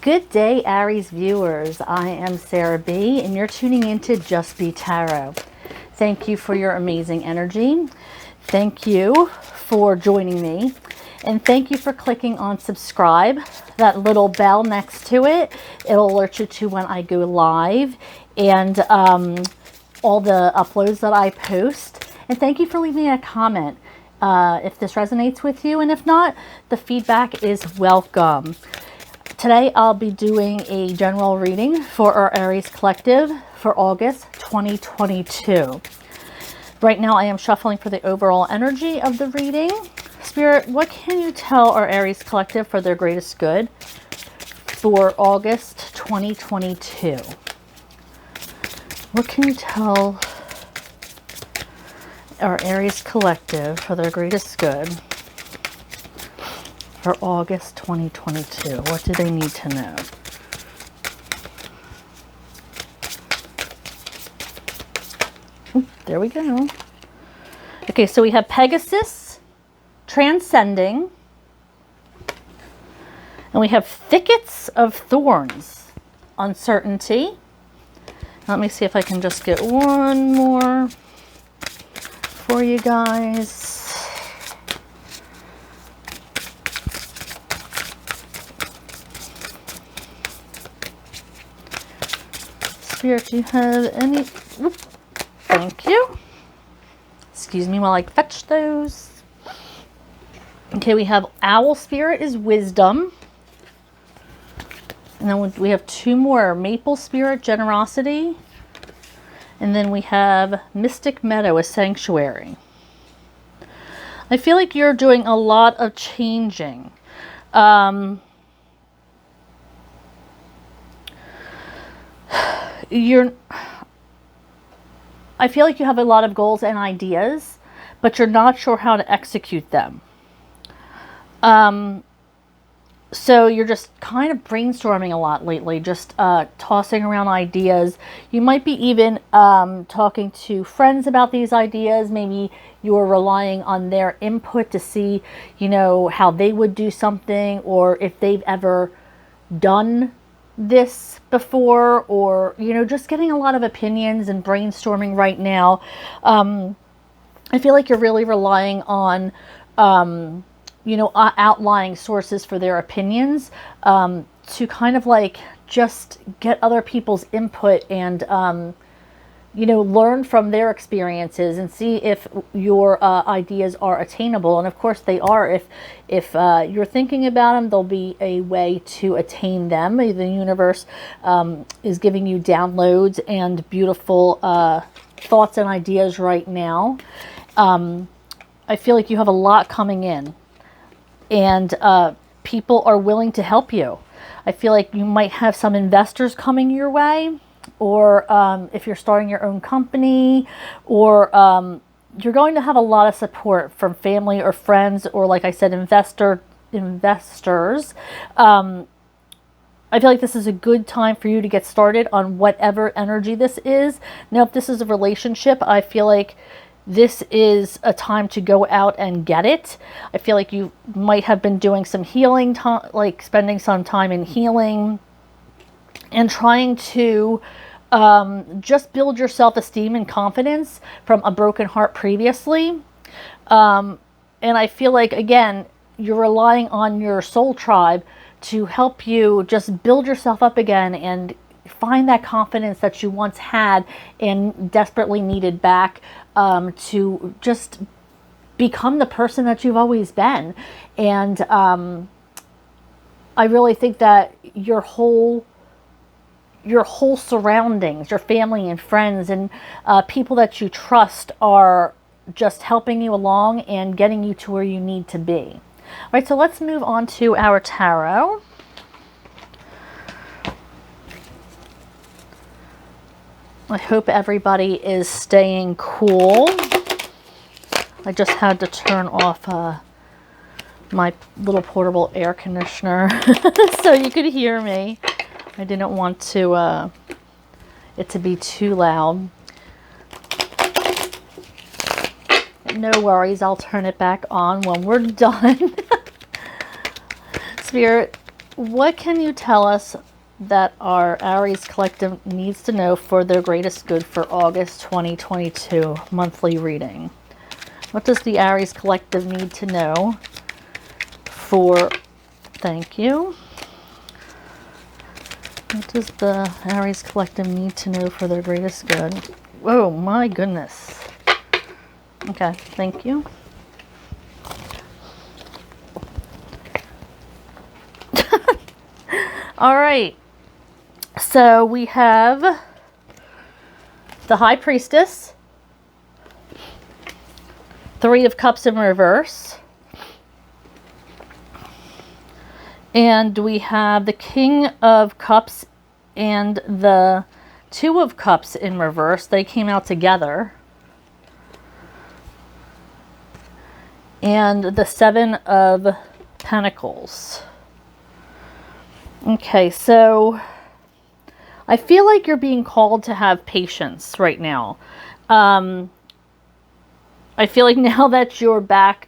Good day, Aries viewers. I am Sarah B, and you're tuning into Just B.E.E Tarot. Thank you for your amazing energy. Thank you for joining me. And thank you for clicking on subscribe. That little bell next to it, it'll alert you to when I go live and all the uploads that I post. And thank you for leaving a comment if this resonates with you. And if not, the feedback is welcome. Today I'll be doing a general reading for our Aries collective for August 2022. Right now I am shuffling for the overall energy of the reading. Spirit, what can you tell our Aries collective for their greatest good for August 2022? What can you tell our Aries collective for their greatest good for August 2022? What do they need to know? Oop, there we go. Okay, so we have Pegasus, Transcending, and we have Thickets of Thorns, Uncertainty. Let me see if I can just get one more for you guys. Spirit, do you have any? Oop, thank you. Excuse me while I fetch those. Okay, we have Owl Spirit is Wisdom. And then we have two more. Maple Spirit, Generosity. And then we have Mystic Meadow, a Sanctuary. I feel like you're doing a lot of changing. I feel like you have a lot of goals and ideas, but you're not sure how to execute them. So you're just kind of brainstorming a lot lately, just tossing around ideas. You might be even talking to friends about these ideas. Maybe you're relying on their input to see, you know, how they would do something, or if they've ever done this before, or, you know, just getting a lot of opinions and brainstorming right now. I feel like you're really relying on, you know, outlying sources for their opinions, to kind of like just get other people's input and, you know, learn from their experiences and see if your ideas are attainable. And of course they are. If you're thinking about them, there'll be a way to attain them. The universe is giving you downloads and beautiful thoughts and ideas right now. I feel like you have a lot coming in, and people are willing to help you. I feel like you might have some investors coming your way, or if you're starting your own company, or you're going to have a lot of support from family or friends, or like I said, investors. I feel like this is a good time for you to get started on whatever energy this is. Now, if this is a relationship, I feel like this is a time to go out and get it. I feel like you might have been doing some healing, like spending some time in healing and trying to just build your self-esteem and confidence from a broken heart previously. And I feel like, again, you're relying on your soul tribe to help you just build yourself up again and find that confidence that you once had and desperately needed back, to just become the person that you've always been. And I really think that your whole surroundings, your family and friends and people that you trust are just helping you along and getting you to where you need to be. All right, so let's move on to our tarot. I hope everybody is staying cool. I just had to turn off my little portable air conditioner so you could hear me. I didn't want to it to be too loud. No worries, I'll turn it back on when we're done. Spirit, What can you tell us that our Aries collective needs to know for their greatest good for August 2022 monthly reading? What does the Aries collective need to know for, thank you. What does the Aries collective need to know for their greatest good? Oh my goodness. Okay, thank you. All right. So we have the High Priestess, Three of Cups in reverse, and we have the King of Cups and the Two of Cups in reverse. They came out together. And the Seven of Pentacles. Okay, so I feel like you're being called to have patience right now. I feel like now that you're back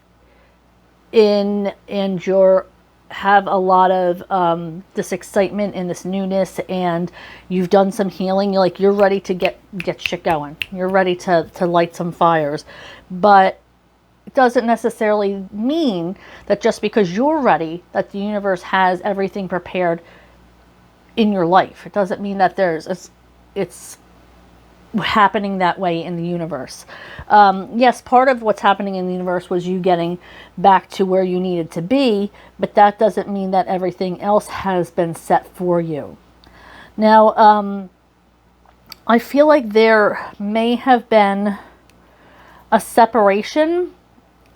in and you're have a lot of this excitement and this newness, and you've done some healing, you're ready to get shit going. You're ready to light some fires. But it doesn't necessarily mean that just because you're ready, that the universe has everything prepared in your life. It doesn't mean that it's happening that way in the universe. Yes, part of what's happening in the universe was you getting back to where you needed to be, but that doesn't mean that everything else has been set for you. Now, I feel like there may have been a separation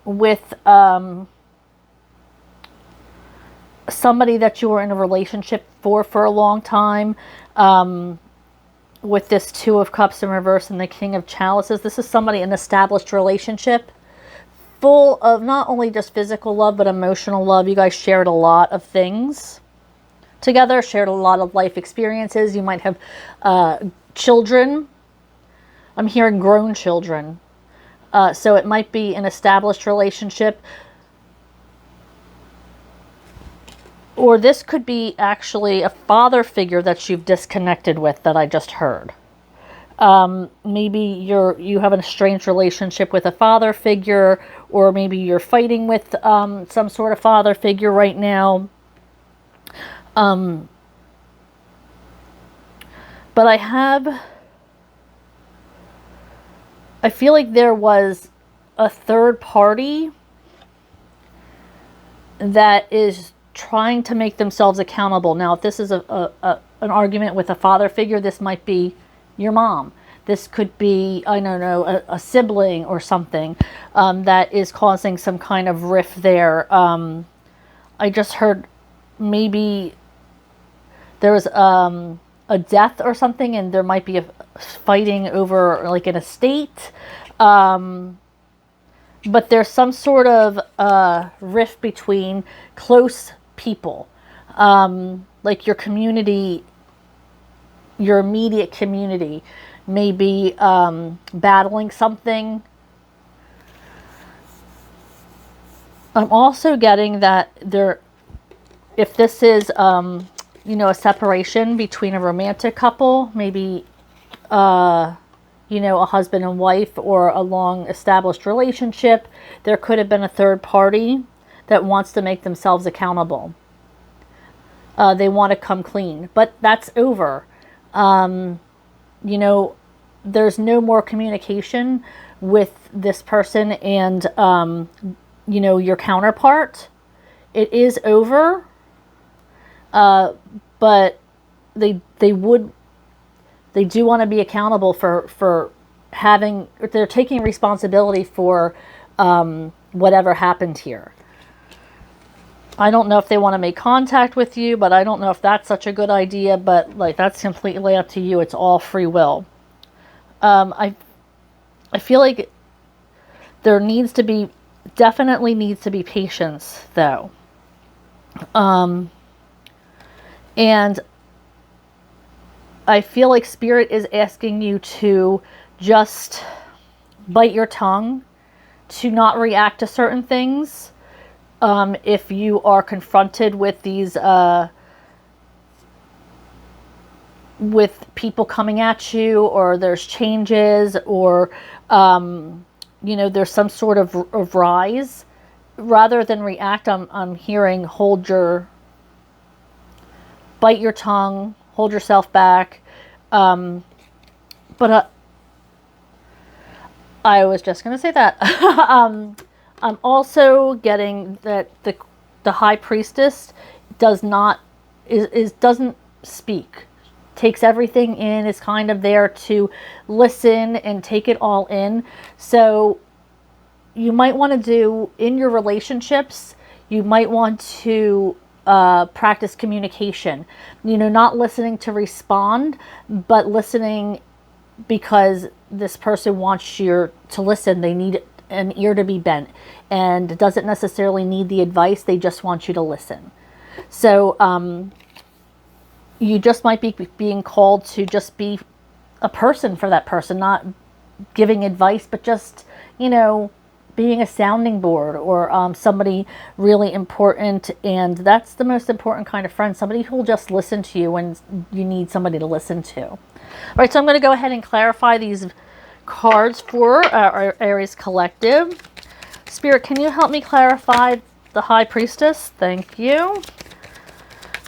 with somebody that you were in a relationship for a long time, with this Two of Cups in reverse and the King of Chalices. This is somebody in an established relationship full of not only just physical love but emotional love. You guys shared a lot of things together, shared a lot of life experiences. You might have children. I'm hearing grown children. So it might be an established relationship. Or this could be actually a father figure that you've disconnected with that I just heard. Maybe you have an estranged relationship with a father figure, or maybe you're fighting with some sort of father figure right now. But I feel like there was a third party that is trying to make themselves accountable. Now, if this is an argument with a father figure, this might be your mom. This could be, I don't know, a sibling or something that is causing some kind of rift there. I just heard maybe there was a death or something, and there might be a fighting over like an estate. But there's some sort of rift between close people, like your community, your immediate community may be battling something. I'm also getting that if this is, a separation between a romantic couple, maybe, a husband and wife, or a long established relationship, there could have been a third party that wants to make themselves accountable. They want to come clean, but that's over. There's no more communication with this person and, your counterpart. It is over. But they do want to be accountable for they're taking responsibility for whatever happened here. I don't know if they want to make contact with you, but I don't know if that's such a good idea, but that's completely up to you. It's all free will. I feel like there definitely needs to be patience though. And I feel like Spirit is asking you to just bite your tongue, to not react to certain things. If you are confronted with these with people coming at you, or there's changes, or you know, there's some sort of rise. Rather than react, I'm hearing bite your tongue, hold yourself back. But I was just going to say that. I'm also getting that the high priestess doesn't speak, takes everything in, is kind of there to listen and take it all in. So you might want to do in your relationships, you might want to practice communication. You know, not listening to respond, but listening because this person wants you to listen. They need an ear to be bent, and doesn't necessarily need the advice. They just want you to listen. So you just might be being called to just be a person for that person, not giving advice, but just, you know, being a sounding board, or somebody really important. And that's the most important kind of friend, somebody who will just listen to you when you need somebody to listen to. All right, so I'm going to go ahead and clarify these cards for our Aries collective. Spirit, can you help me clarify the High Priestess? Thank you.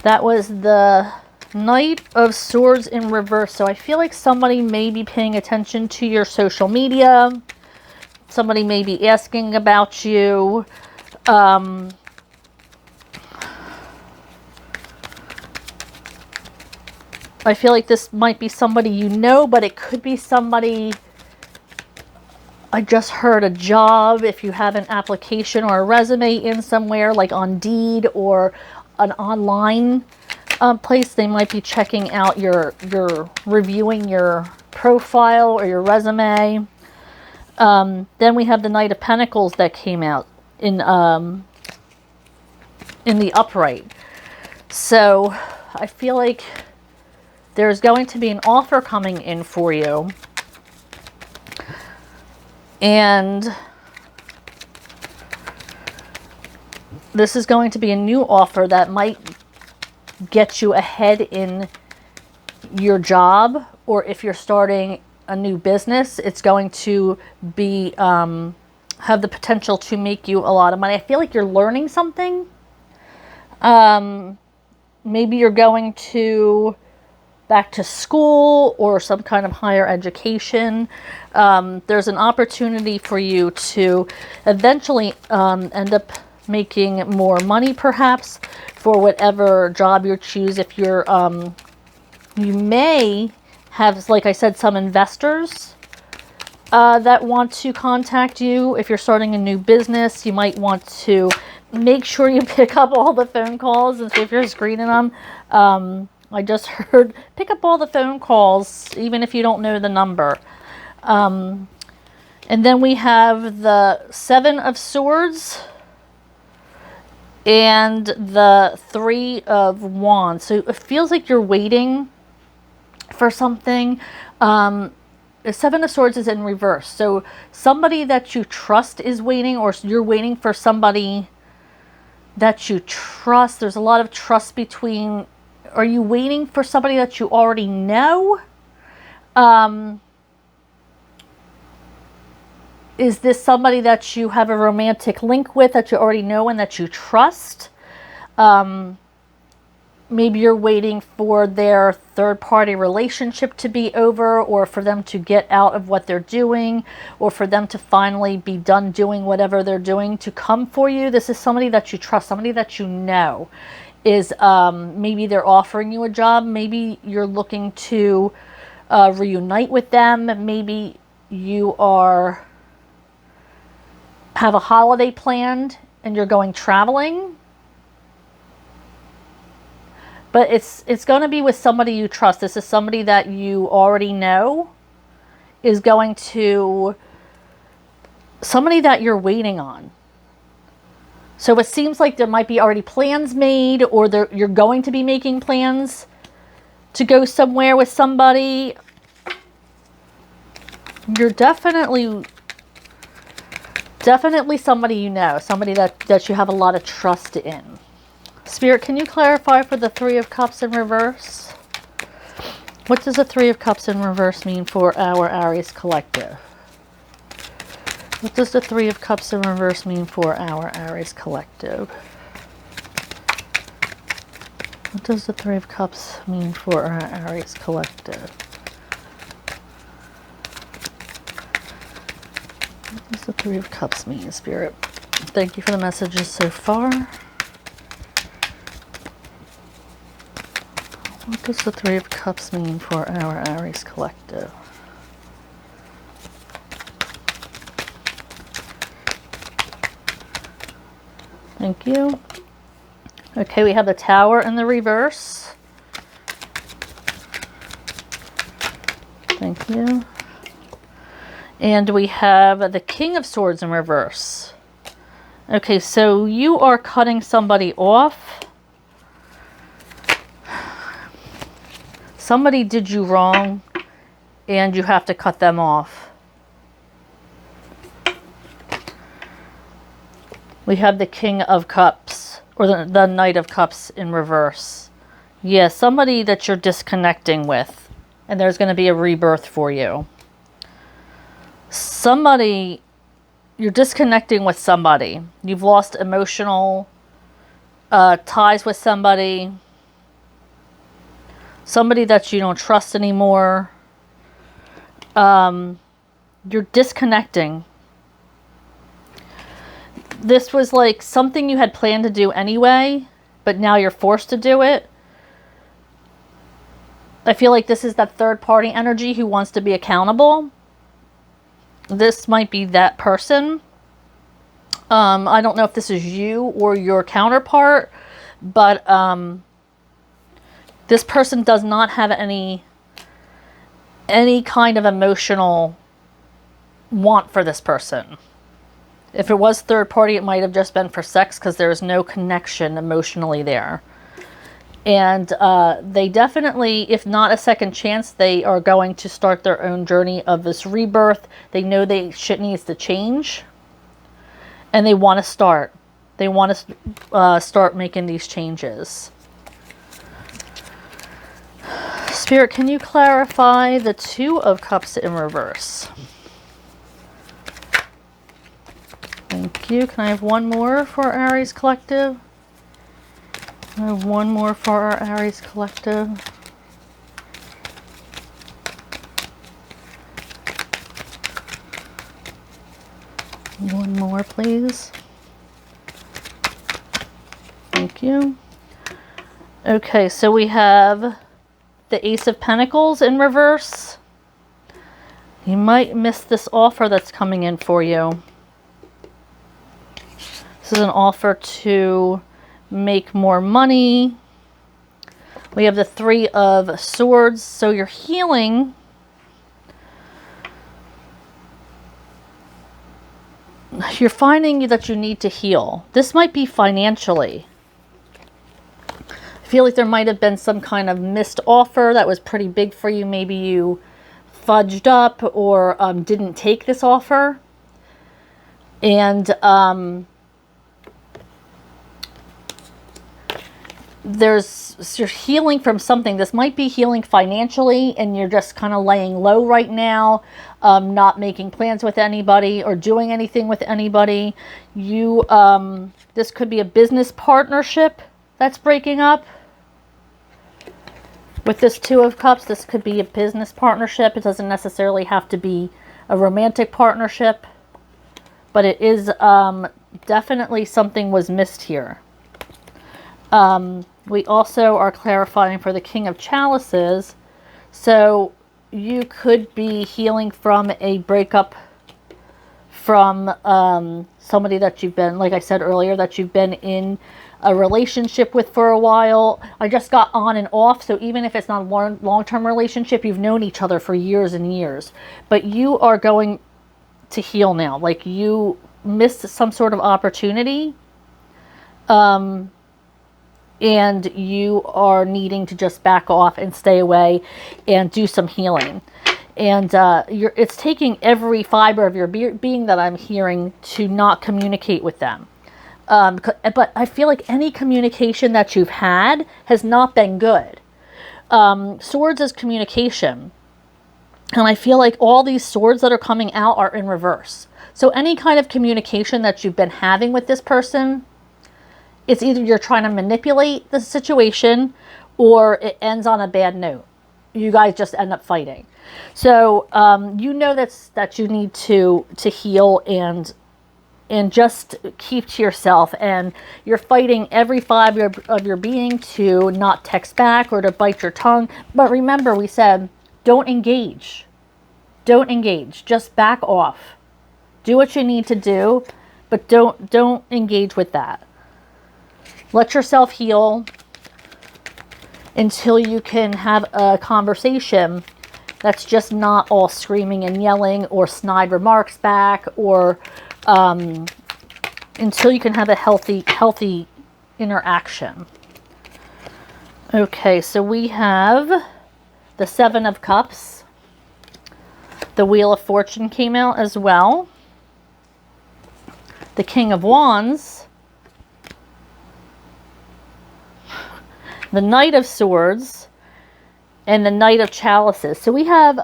That was the Knight of Swords in reverse. So I feel like somebody may be paying attention to your social media. Somebody may be asking about you. I feel like this might be somebody you know, but it could be somebody. I just heard a job. If you have an application or a resume in somewhere, like on Indeed or an online place, they might be checking out your reviewing your profile or your resume. Then we have the Knight of Pentacles that came out in the upright. So I feel like there's going to be an offer coming in for you. And this is going to be a new offer that might get you ahead in your job, or if you're starting a new business, it's going to be have the potential to make you a lot of money. I feel like you're learning something. Maybe you're going to back to school or some kind of higher education. There's an opportunity for you to eventually end up making more money, perhaps, for whatever job you choose. If you're, you may have, like I said, some investors that want to contact you. If you're starting a new business, you might want to make sure you pick up all the phone calls, and if you're screening them. I just heard pick up all the phone calls, even if you don't know the number. And then we have the Seven of Swords and the Three of Wands. So it feels like you're waiting for something. The Seven of Swords is in reverse. So somebody that you trust is waiting, or you're waiting for somebody that you trust. There's a lot of trust between. Are you waiting for somebody that you already know? Is this somebody that you have a romantic link with, that you already know and that you trust? Maybe you're waiting for their third-party relationship to be over, or for them to get out of what they're doing, or for them to finally be done doing whatever they're doing to come for you. This is somebody that you trust, somebody that you know. Is maybe they're offering you a job. Maybe you're looking to reunite with them. Maybe you have a holiday planned and you're going traveling. But it's going to be with somebody you trust. This is somebody that you already know is going to, somebody that you're waiting on. So it seems like there might be already plans made, or you're going to be making plans to go somewhere with somebody. You're definitely somebody you know, somebody that you have a lot of trust in. Spirit, can you clarify for the Three of Cups in reverse? What does the Three of Cups in reverse mean for our Aries collective? What does the Three of Cups in reverse mean for our Aries collective? What does the Three of Cups mean for our Aries collective? What does the Three of Cups mean, Spirit? Thank you for the messages so far. What does the Three of Cups mean for our Aries collective? Thank you. Okay, we have the Tower in the reverse. Thank you. And we have the King of Swords in reverse. Okay, so you are cutting somebody off. Somebody did you wrong, and you have to cut them off. We have the King of Cups, or the Knight of Cups in reverse. Yeah, somebody that you're disconnecting with, and there's going to be a rebirth for you. Somebody, you're disconnecting with somebody. You've lost emotional ties with somebody. Somebody that you don't trust anymore. You're disconnecting. This was like something you had planned to do anyway, but now you're forced to do it. I feel like this is that third party energy who wants to be accountable. This might be that person. I don't know if this is you or your counterpart, but this person does not have any kind of emotional want for this person. If it was third party, it might have just been for sex because there is no connection emotionally there. And they definitely, if not a second chance, they are going to start their own journey of this rebirth. They know shit needs to change. And they want to start. They want to start making these changes. Spirit, can you clarify the Two of Cups in reverse? Thank you. Can I have one more for Aries Collective? I have one more for our Aries Collective. One more, please. Thank you. Okay, so we have the Ace of Pentacles in reverse. You might miss this offer that's coming in for you. This is an offer to make more money. We have the Three of Swords. So you're healing. You're finding that you need to heal. This might be financially. I feel like there might have been some kind of missed offer that was pretty big for you. Maybe you fudged up or didn't take this offer. And you're healing from something. This might be healing financially, and you're just kind of laying low right now, not making plans with anybody or doing anything with anybody. This could be a business partnership that's breaking up. With this Two of Cups, this could be a business partnership. It doesn't necessarily have to be a romantic partnership, but it is definitely something was missed here. We also are clarifying for the King of Chalices. So you could be healing from a breakup from somebody that you've been, like I said earlier, that you've been in a relationship with for a while. I just got on and off. So even if it's not a long-term relationship, you've known each other for years and years. But you are going to heal now. Like you missed some sort of opportunity. And you are needing to just back off and stay away and do some healing. And it's taking every fiber of your being that I'm hearing to not communicate with them. But I feel like any communication that you've had has not been good. Swords is communication. And I feel like all these swords that are coming out are in reverse. So any kind of communication that you've been having with this person, it's either you're trying to manipulate the situation or it ends on a bad note. You guys just end up fighting. So you know that you need to heal and just keep to yourself, and you're fighting every fiber of your being to not text back or to bite your tongue. But remember, we said don't engage. Don't engage. Just back off. Do what you need to do, but don't engage with that. Let yourself heal until you can have a conversation that's just not all screaming and yelling or snide remarks back, or until you can have a healthy interaction. Okay, so we have the Seven of Cups. The Wheel of Fortune came out as well. The King of Wands. The Knight of Swords. And the Knight of Chalices. So we have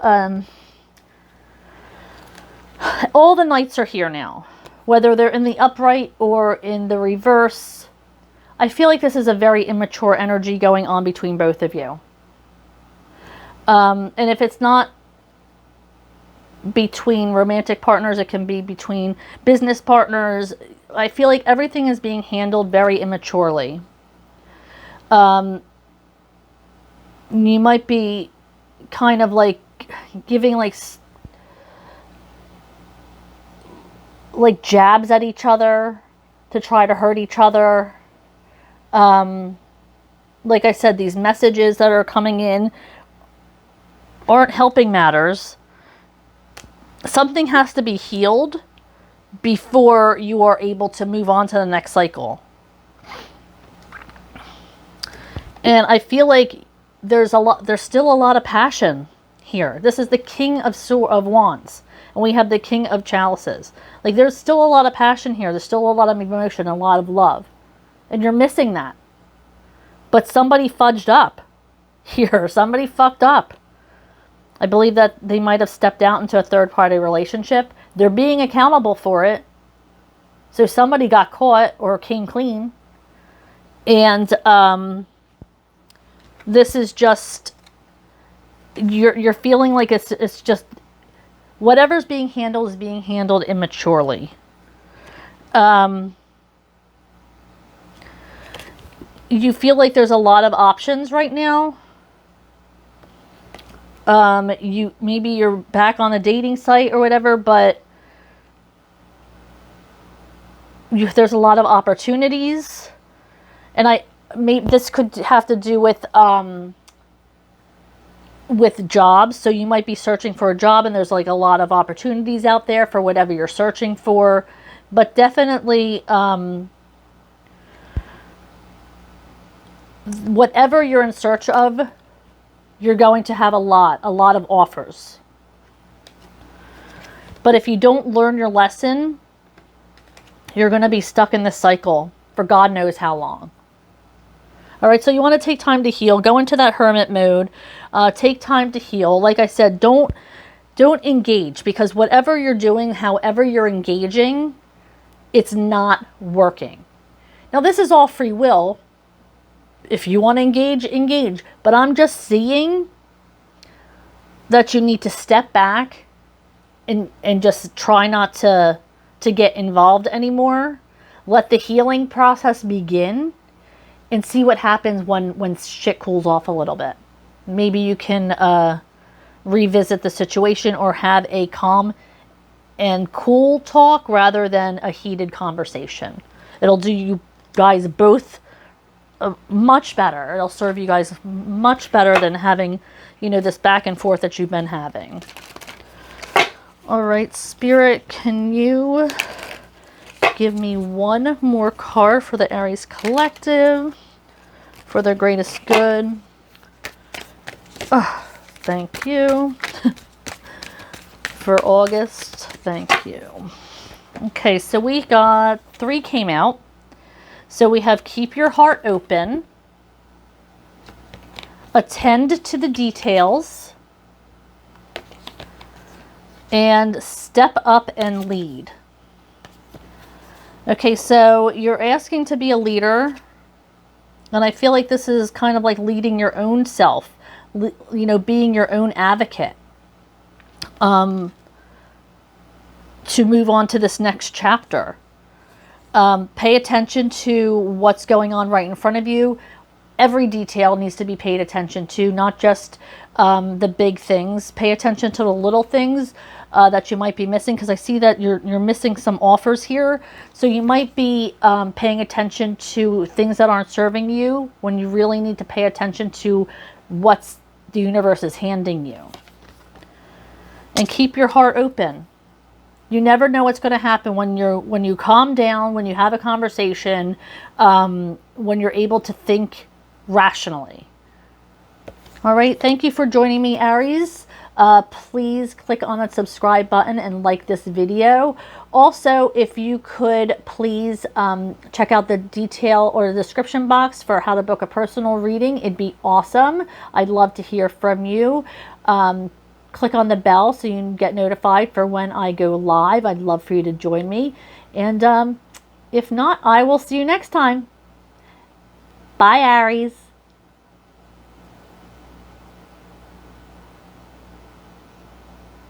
all the knights are here now. Whether they're in the upright or in the reverse. I feel like this is a very immature energy going on between both of you. And if it's not between romantic partners, it can be between business partners. I feel like everything is being handled very immaturely. You might be kind of like giving like jabs at each other to try to hurt each other. Like I said, these messages that are coming in aren't helping matters. Something has to be healed before you are able to move on to the next cycle. And I feel like there's still a lot of passion here. This is the King of Wands. And we have the King of Chalices. Like, there's still a lot of passion here. There's still a lot of emotion, a lot of love. And you're missing that. But somebody fudged up here. Somebody fucked up. I believe that they might have stepped out into a third-party relationship. They're being accountable for it. So somebody got caught or came clean. And this is just... You're feeling like it's just... Whatever's being handled is being handled immaturely. You feel like there's a lot of options right now. Maybe you're back on a dating site or whatever, but there's a lot of opportunities, and this could have to do with jobs. So you might be searching for a job, and there's like a lot of opportunities out there for whatever you're searching for. But definitely, whatever you're in search of, you're going to have a lot of offers. But if you don't learn your lesson, you're going to be stuck in this cycle for God knows how long. All right, so you want to take time to heal. Go into that hermit mode. Take time to heal. Like I said, don't engage, because whatever you're doing, however you're engaging, it's not working. Now, this is all free will. If you want to engage, engage. But I'm just seeing that you need to step back and just try not to get involved anymore. Let the healing process begin and see what happens when shit cools off a little bit. Maybe you can revisit the situation or have a calm and cool talk rather than a heated conversation. It'll do you guys both much better. It'll serve you guys much better than having, this back and forth that you've been having. All right, Spirit, can you give me one more card for the Aries Collective for their greatest good? Thank you. For August, thank you. Okay, so we got 3 came out. So we have Keep Your Heart Open, attend to the details, and step up and lead. Okay, so you're asking to be a leader, and I feel like this is kind of like leading your own self, being your own advocate, to move on to this next chapter. Pay attention to what's going on right in front of you. Every detail needs to be paid attention to, not just the big things. Pay attention to the little things that you might be missing, because I see that you're missing some offers here. So you might be paying attention to things that aren't serving you when you really need to pay attention to what's the universe is handing you. And keep your heart open. You never know what's going to happen when you calm down, when you have a conversation, when you're able to think rationally. All right. Thank you for joining me, Aries. Please click on that subscribe button and like this video. Also, if you could please check out the detail or the description box for how to book a personal reading. It'd be awesome. I'd love to hear from you. Click on the bell so you can get notified for when I go live. I'd love for you to join me. And if not, I will see you next time. Bye, Aries.